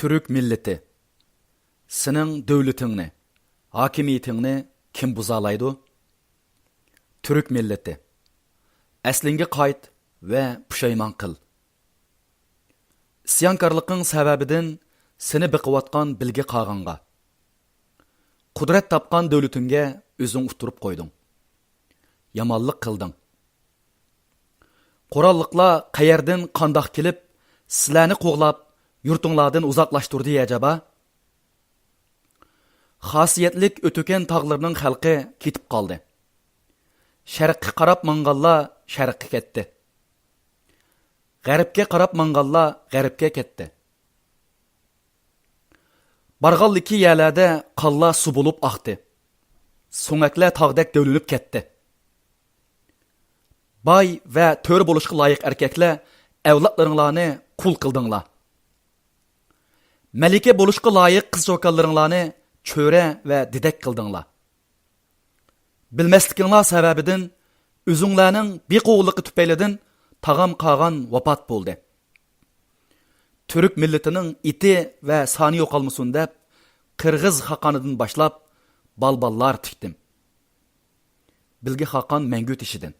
Türk milleti. Senin devletinni, hakimiyetinni kim buzalaydı? Türk milleti. Aslinga qayt ve pushaymon qil. Isyankarlıqın səbəbidən seni biqivatqan bilgi qağınğa. Qudret tapqan devletinge özün uturup qoydun. Yamanlıq qıldın. Qorallıqla qayerdən qandaq kelib, sizlarni qoğlab, yurtinglardan uzaqlaştırdı acaba? Xasiyetlik ötöken tağlarının xalqi ketib qaldı. Şərqqa qarab manğallar şərqqa ketdi. G'arbga qarab manğallar g'arbga ketdi. Barğanliki yerlərdə qanlar su bulub axdı. So'ngaklar tağdak dövlünüb ketdi. Bay və tör boluşqa layiq erkeklər evlatlarınlarını kul qıldınlar. Melike boluşqa layiq qız çokanlarınlarını çöre və didek qıldınlar. Bilmeslikinlar səbəbidən özünlərinin bir qoğulluqı tüpeyledin tağam qağan vapat buldu. Türk milletinin iti və sani yoqalmısın deb Qırğız xaqanıdan başlap balballar tikdim. Bilgi xaqan məngü tişidin.